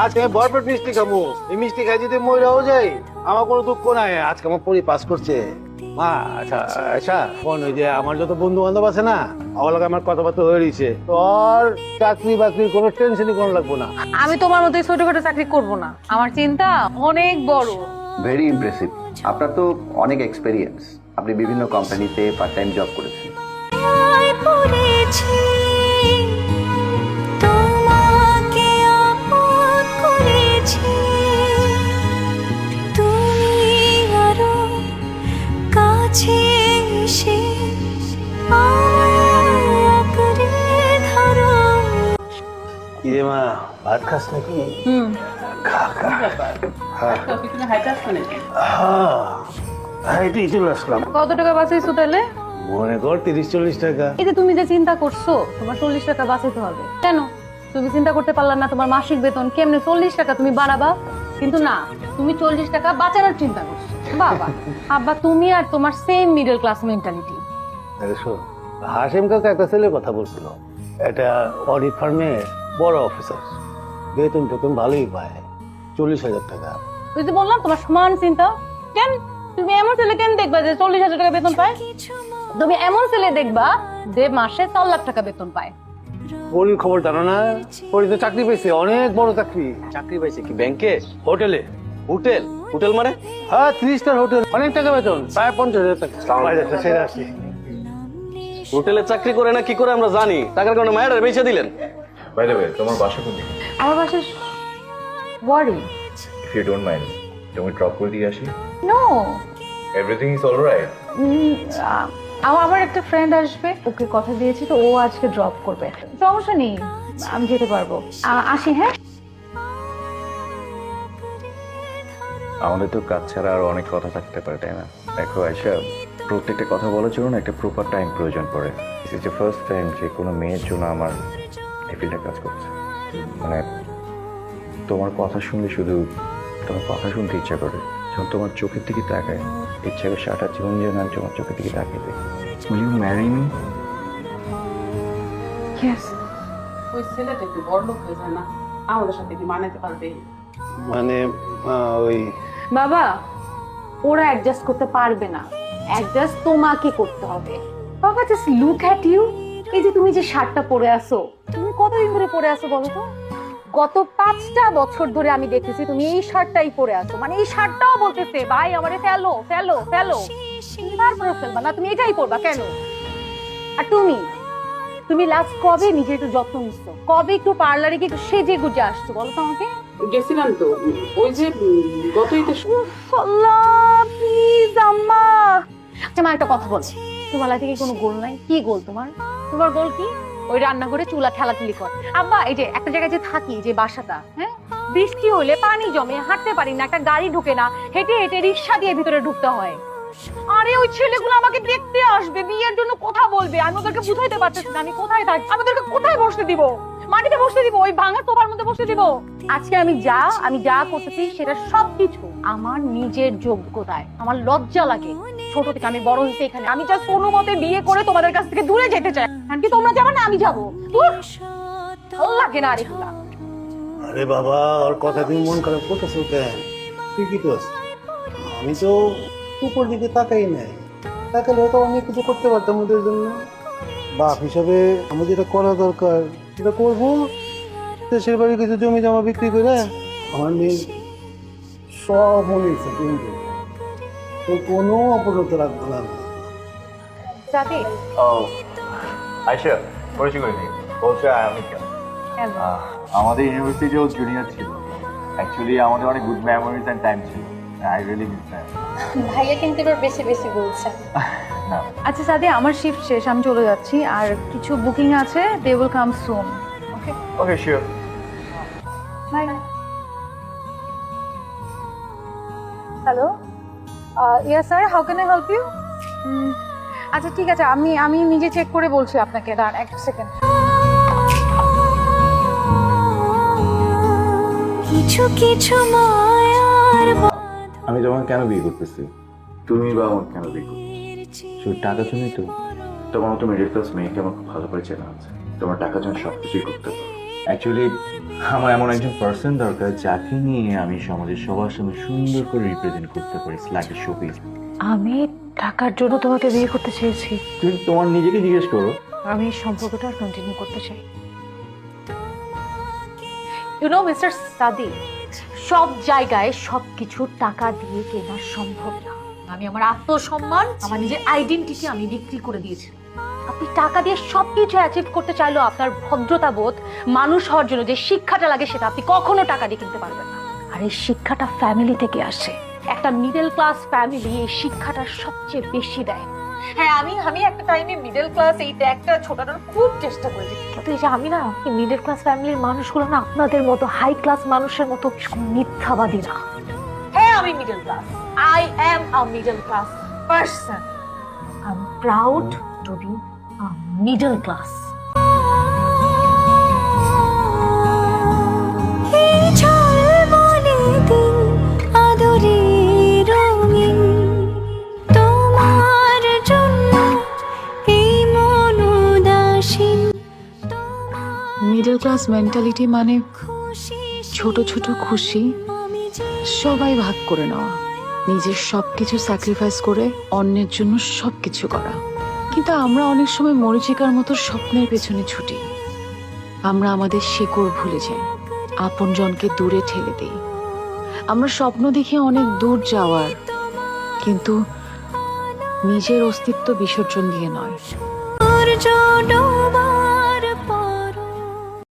আজকে আমি ভরপেট মিষ্টি খাবো। এই মিষ্টি খাই যদি মইরাও যাই আমার কোনো দুঃখ নাই। আজকে আমার পরি পাস করছে। মা আচ্ছা আচ্ছা ফোন ওই যে আমার যত বন্ধু বান্ধব আছে না আমার লগে আমার কথাবার্তা হয়ে রয়েছে। তোর চাকরি বাকরির কোনো টেনশনই কোনো লাগবো না। আমি তোমার মতো ছোটখাটো চাকরি করব না, আমার চিন্তা অনেক বড়। Very impressive. আপনার তো অনেক এক্সপেরিয়েন্স, আপনি বিভিন্ন কোম্পানিতে পার্ট টাইম জব করেছেন। কিরে মা ভাত খাস নাকি? খা খা। হ্যাঁ এটাই চলে আসলাম। কত টাকা বাঁচাইছো তাহলে? মনে কর 30-40 টাকা। এই যে তুমি যে চিন্তা করছো তোমার 40 টাকা বাঁচাইতে হবে, কেন তুমি চিন্তা করতে পারলা না তোমার মাসিক বেতন কেমনে 40 টাকা তুমি বাড়াবা? কিন্তু না, তুমি 40 টাকা বাঁচানোর চিন্তা করছো। বাবা আব্বা, তুমি আর তোমার same middle class mentality. Hashim কাকা একটা ছেলের কথা বলছিল, এটা অডিট ফার্মে বড় অফিসার, বেতন টেতন ভালোই পায়, 40,000 টাকা। তুই তো বললাম তোমার সমান চিন্তা। কেন তুমি এমন ছেলে কেন দেখবা যে 40,000 টাকা বেতন পায়? তুমি এমন ছেলে দেখবা যে মাসে 4 লাখ টাকা বেতন পায়। পরির খবর জানো না? পরি তো চাকরি পেয়েছে, অনেক বড় চাকরি। চাকরি পাইছে কি ব্যাংকে? হোটেলে। হোটেল? হোটেল মানে? হ্যাঁ 3 স্টার হোটেল, অনেক টাকা বেতন, প্রায় 50,000 টাকা। সেরে আসি। হোটেলে চাকরি করে না কি করে আমরা জানি, টাকার কারণে মায়ের বেঁচে দিলেন। বাই দ্য ওয়ে, তোমার বাসা কোন দিকে? আমার বাসা Wari. If you don't mind, তুমি ড্রপ করে দিয়ে আসি। No, everything is alright. আমার একটা ফ্রেন্ড আসবে, ওকে কথা দিয়েছি তো ও আজকে ড্রপ করবে। সমস্যা নেই, আমি যেতে পারবো। আসি হ্যাঁ। আমাদের তো কাজ ছাড়া আরো অনেক কথা থাকতে পারে, তাই না? দেখো আয়শা, প্রত্যেকটা কথা বলার জন্য না একটা প্রপার টাইম প্রয়োজন পড়ে। This is the first time যে কোনো মেয়ের জন্য আমার এই ফিল্ডে কাজ করছে। মানে তোমার কথা শুনলে শুধু তোমার কথা শুনতে ইচ্ছা করে, যখন তোমার চোখের দিকে তাকায় ইচ্ছা করে সারাটা জীবন যেন আমি তোমার চোখের দিকে তাকিয়ে দেখি। Will you marry me? Yes. ওই ছেলেটা একটু বড় লোক হয়ে যায় না, আমাদের সাথে কি মানাতে পারবে? মানে ওই বাবা, ওরা অ্যাডজাস্ট করতে পারবে না, অ্যাডজাস্ট তোমাকে করতে হবে। বাবা জাস্ট লুক অ্যাট ইউ। এই যে তুমি যে শার্টটা পরে আছো, তুমি কতদিন ধরে পরে আছো বলো তো? গত 5টা বছর ধরে আমি দেখতেছি তুমি এই শার্টটাই পরে আছো। মানে এই শার্টটাও বলতেছে ভাই আমারে ফেলো ফেলো ফেলো, তুমি তারপরে ফেলবা না, তুমি এটাই পরবা কেন? আর তুমি তুমি লাস্ট কবে নিজে একটু যত্ন নিচ্ছো? কবে একটু পার্লারে গিয়ে একটু সেজে গুজে আসছো বলো তো আমাকে? গেছিলাম তো ওই যে গত ঈদে। আল্লাহ প্লিজ আম্মা। আচ্ছা মা একটা কথা বলো, তোমার লাইফে কি কোনো গোল নাই? কি গোল তোমার? তোমার গোল কি? ওই রান্নাঘরে চুলা ঠেলাঠেলি কর। আব্বা এই যে একটা জায়গায় যে থাকি, যে বাসাটা, হ্যাঁ বৃষ্টি হলে পানি জমে, হাঁটতে পারি না, একটা গাড়ি ঢুকে না, হেঁটে হেঁটে রিক্সা দিয়ে ভিতরে ঢুকতে হয়। আরে ওই ছেলেগুলো আমাকে দেখতে আসবে, বিয়ের জন্য কথা বলবে, আমি ওদেরকে বুঝাইতে পারতেছি না আমি কোথায় থাকি। আমি ওদেরকে কোথায় বসতে দিব? মাটিতে বসতে দিব? ওই ভাঙা সোফার মধ্যে বসতে দিব? আজকে আমি যা করতেছি সেটা সবকিছু আমার নিজের যোগ্যতায়। আমার লজ্জা লাগে, ছোট থেকে আমি বড় হয়েছি এখানে। আমি জাস্ট কোনো মতে বিয়ে করে তোমাদের কাছ থেকে দূরে যেতে চাই। এমনকি তোমরা যাবে না আমি যাবো। ভালো লাগে না আরেকটা। আরে বাবা, ওর কথা তুমি মন খারাপ করতেছো কেন? ঠিকই তো আছে, আমি তো উপর দিকে তাকাই নাই, তাকালে হয়তো অনেক কিছু করতে পারতাম ওদের জন্য। বাপ হিসাবে আমার যেটা করা দরকার সেটা করবো। দেশের বাড়ি কিছু জমি জমা বিক্রি করে আমার মেয়ে সব মনে ইচ্ছে কিন্তু তো কোনো অপরত রাখবো না। জাতি ও আয়শা, পরিচয় করে দিই। বলছে আমি কেন আমাদের ইউনিভার্সিটিও জুনিয়র ছিল। অ্যাকচুয়ালি আমাদের অনেক গুড মেমোরিজ অ্যান্ড টাইম ছিল। I really miss them. ভাইয়া কিন্তু এবার বেশি বেশি বলছেন। না আচ্ছা সাদি, আমার শিফট শেষ, আমি চলে যাচ্ছি। আর কিছু বুকিং আছে, they will come soon. Okay okay sure. Bye. Hello, yes sir, how can I help you? আচ্ছা ঠিক আছে, আমি নিজে চেক করে বলছি আপনাকে। দাঁড়ান এক সেকেন্ড। কিছু কিছু মায়ার আমি তোমাকে কেন বিয়ে করতেছি? তুমি বা আমাকে কেন বিয়ে করতে? শুধু টাকা জন্যই তো? তোমার মতো মিডল ক্লাস মেয়েকে আমার খুব ভালো করে চেনা আছে। তোমার টাকা জন্য সবকিছুই করতে পারো। অ্যাকচুয়ালি আমার এমন একজন পার্সন দরকার যাকে নিয়ে আমি সমাজের সবার সামনে সুন্দর করে রিপ্রেজেন্ট করতে পারি, লাইক এ শোপিস। আমি টাকার জন্য তোমাকে বিয়ে করতে চেয়েছি। তুমি তোমার নিজেকে জিজ্ঞেস করো। আমি এই সম্পর্কটা কন্টিনিউ করতে চাই। ইউ নো মিস্টার সাদি, সব জায়গায় সবকিছু টাকা দিয়ে কেনা সম্ভব না। আমি আমার আত্মসম্মান, আমার নিজের আইডেন্টিটি আমি বিক্রি করে দিয়েছি। আপনি টাকা দিয়ে সবকিছু অ্যাচিভ করতে চাইলেও আপনার ভদ্রতা বোধ, মানুষ হওয়ার জন্য যে শিক্ষাটা লাগে সেটা আপনি কখনো টাকা দিয়ে কিনতে পারবেন না। আর এই শিক্ষাটা ফ্যামিলি থেকে আসে। একটা মিডল ক্লাস ফ্যামিলি এই শিক্ষাটা সবচেয়ে বেশি দেয়। হ্যাঁ, আমি একটা টাইমে মিডল ক্লাস এই ট্যাগটা ছোটানোর খুব চেষ্টা করেছি, কিন্তু এই যে আমি না, এই মিডল ক্লাস ফ্যামিলির মানুষগুলো না আপনাদের মতো হাই ক্লাস মানুষের মতো মিথ্যাবাদী না। হ্যাঁ, আমি middle class, I am a middle class person, I am proud to be a middle class. এই ঝলমলে দিন আদরে রঙিন, তোমার জন্য এই মন উদাসীন। মিডল ক্লাস মেন্টালিটি মানে ছোট ছোট খুশি সবাই ভাগ করে নেওয়া, নিজের সবকিছু স্যাক্রিফাইস করে অন্যের জন্য সবকিছু করা। কিন্তু আমরা অনেক সময় মরীচিকার মতো স্বপ্নের পেছনে ছুটি। আমরা আমাদের শেকড় ভুলে যাই, আপনজনকে দূরে ঠেলে দেই। আমরা স্বপ্ন দেখি অনেক দূর যাওয়ার, কিন্তু নিজের অস্তিত্ব বিসর্জন দিয়ে নয়। সূর্য ডোবা